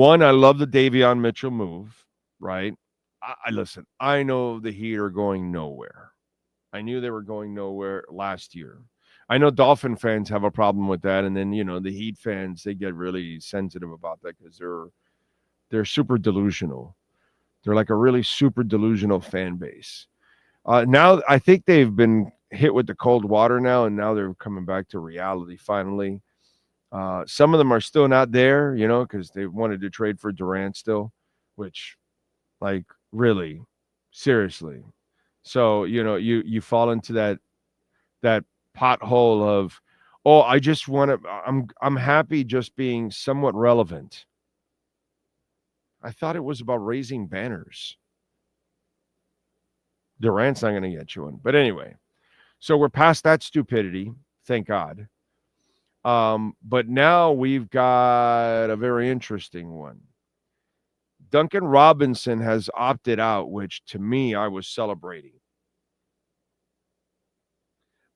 One, I love the Davion Mitchell move, right? I listen, I know the Heat are going nowhere. I knew they were going nowhere last year. I know Dolphin fans have a problem with that, and then the Heat fans, they get really sensitive about that because they're super delusional. They're like a really super delusional fan base. Now I think they've been hit with the cold water now, and now they're coming back to reality finally. Some of them are still not there, because they wanted to trade for Durant still, which, like, really, seriously. So you fall into that pothole of, oh, I just want to. I'm happy just being somewhat relevant. I thought it was about raising banners. Durant's not going to get you one, but anyway. So we're past that stupidity, thank God. But now we've got a very interesting one. Duncan Robinson has opted out, which to me I was celebrating.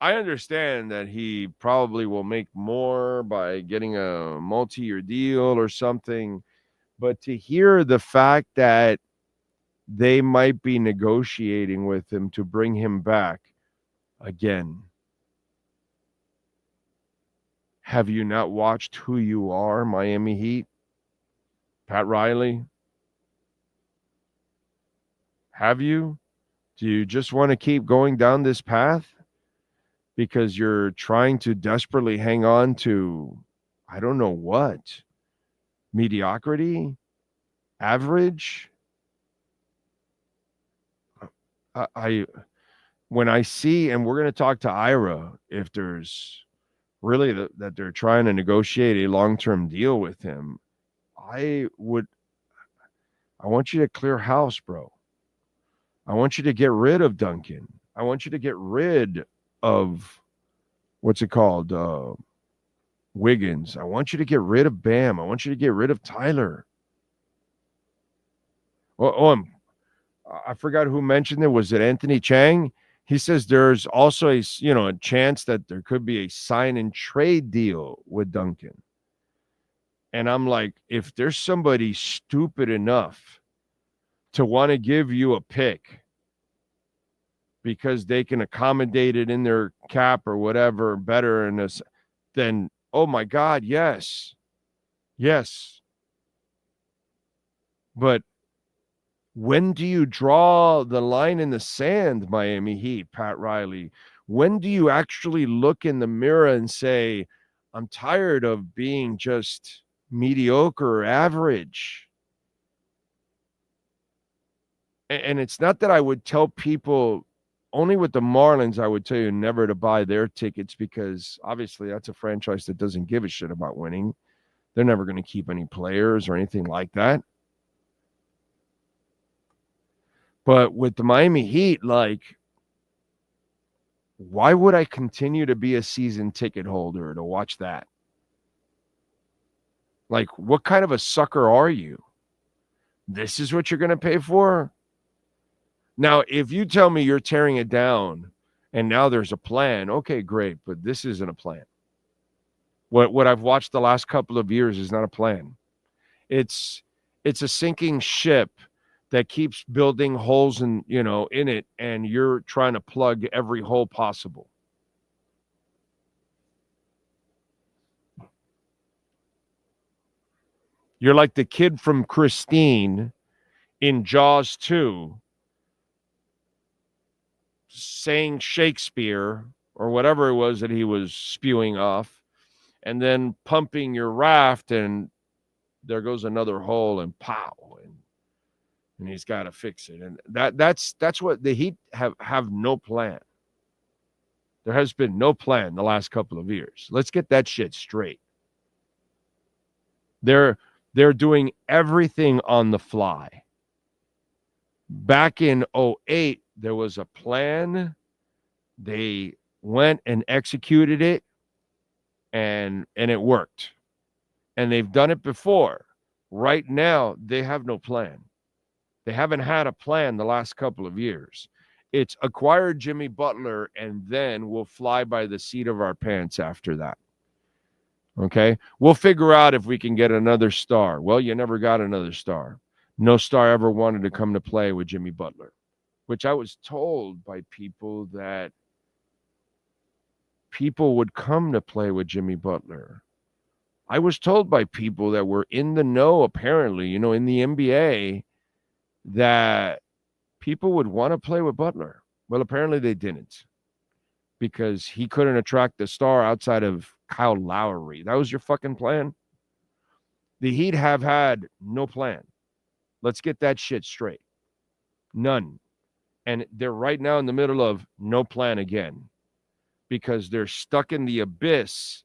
I understand that he probably will make more by getting a multi-year deal or something, but to hear the fact that they might be negotiating with him to bring him back again. Have you not watched Who You Are, Miami Heat? Pat Riley? Have you? Do you just want to keep going down this path because you're trying to desperately hang on to, I don't know what, mediocrity, average? I when I see, and we're going to talk to Ira if there's really that they're trying to negotiate a long-term deal with him. I want you to clear house, bro. I want you to get rid of Duncan. I want you to get rid of what's it called? Wiggins. I want you to get rid of Bam. I want you to get rid of Tyler. I forgot who mentioned it. Was it Anthony Chang? He says there's also a chance that there could be a sign and trade deal with Duncan. And I'm like, if there's somebody stupid enough to want to give you a pick because they can accommodate it in their cap or whatever better in this, then, oh my God, yes. Yes. But when do you draw the line in the sand, Miami Heat, Pat Riley? When do you actually look in the mirror and say, I'm tired of being just mediocre or average? And it's not that I would tell people, only with the Marlins, I would tell you never to buy their tickets because obviously that's a franchise that doesn't give a shit about winning. They're never going to keep any players or anything like that. But with the Miami Heat, like, why would I continue to be a season ticket holder to watch that? Like, what kind of a sucker are you? This is what you're going to pay for? Now, if you tell me you're tearing it down and now there's a plan, okay, great, but this isn't a plan. What I've watched the last couple of years is not a plan. It's a sinking ship that keeps building holes in it, and you're trying to plug every hole possible. You're like the kid from Christine in Jaws 2 saying Shakespeare or whatever it was that he was spewing off, and then pumping your raft, and there goes another hole, and pow, and he's got to fix it. And that's what the Heat have no plan. There has been no plan the last couple of years. Let's get that shit straight. They're doing everything on the fly. Back in 2008, there was a plan. They went and executed it, and it worked. And they've done it before. Right now, they have no plan. They haven't had a plan the last couple of years. It's acquire Jimmy Butler, and then we'll fly by the seat of our pants after that. Okay? We'll figure out if we can get another star. Well, you never got another star. No star ever wanted to come to play with Jimmy Butler, which I was told by people that people would come to play with Jimmy Butler. I was told by people that were in the know, apparently, in the NBA, that people would want to play with Butler. Well, apparently they didn't, because he couldn't attract a star outside of Kyle Lowry. That was your fucking plan? The Heat have had no plan. Let's get that shit straight. None. And they're right now in the middle of no plan again, because they're stuck in the abyss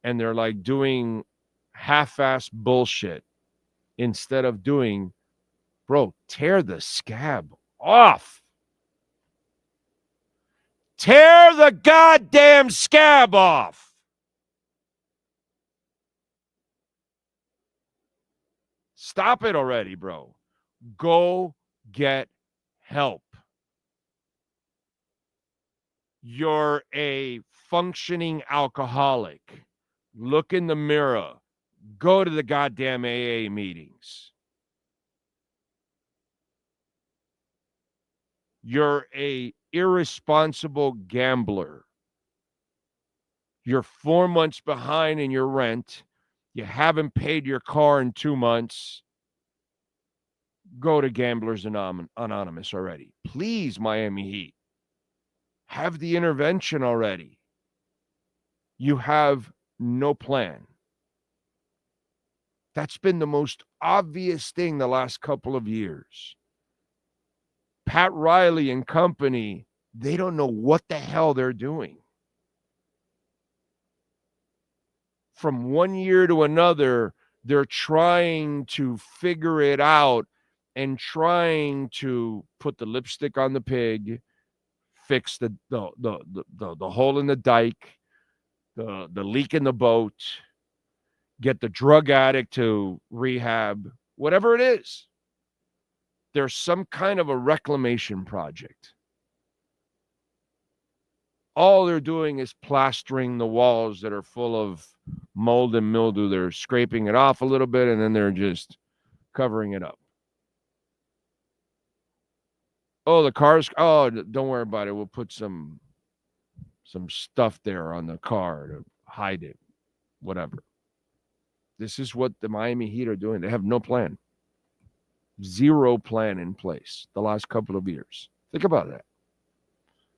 and they're like doing half-ass bullshit instead of doing, bro, tear the scab off. Tear the goddamn scab off. Stop it already, bro. Go get help. You're a functioning alcoholic. Look in the mirror. Go to the goddamn AA meetings. You're a irresponsible gambler. You're 4 months behind in your rent. You haven't paid your car in 2 months. Go to Gamblers Anonymous already. Please, Miami Heat. Have the intervention already. You have no plan. That's been the most obvious thing the last couple of years. Pat Riley and company, they don't know what the hell they're doing. From one year to another, they're trying to figure it out and trying to put the lipstick on the pig, fix the hole in the dike, the leak in the boat, get the drug addict to rehab, whatever it is. There's some kind of a reclamation project. All they're doing is plastering the walls that are full of mold and mildew. They're scraping it off a little bit, and then they're just covering it up. Oh, the car's, don't worry about it. We'll put some stuff there on the car to hide it, whatever. This is what the Miami Heat are doing. They have no plan. Zero plan in place the last couple of years. Think about that.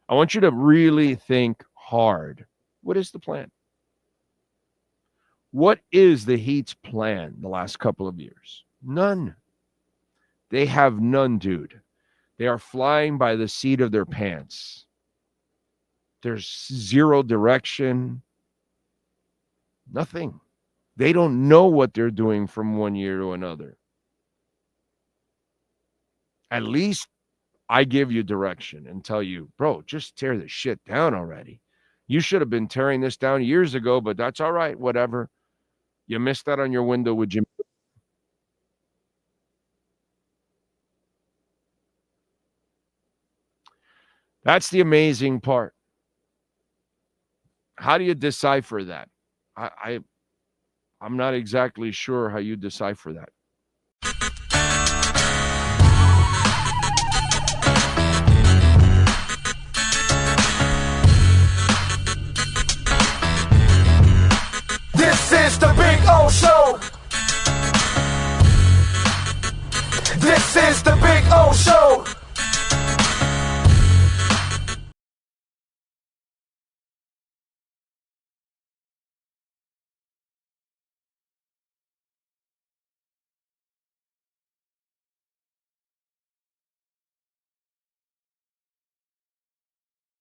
I want you to really think hard. What is the plan? What is the Heat's plan the last couple of years? None. They have none, dude. They are flying by the seat of their pants. There's zero direction. Nothing. They don't know what they're doing from one year to another. At least I give you direction and tell you, bro, just tear the shit down already. You should have been tearing this down years ago, but that's all right, whatever. You missed that on your window with Jimmy. That's the amazing part. How do you decipher that? I'm not exactly sure how you decipher that. This is the Big O Show. This is the Big O Show.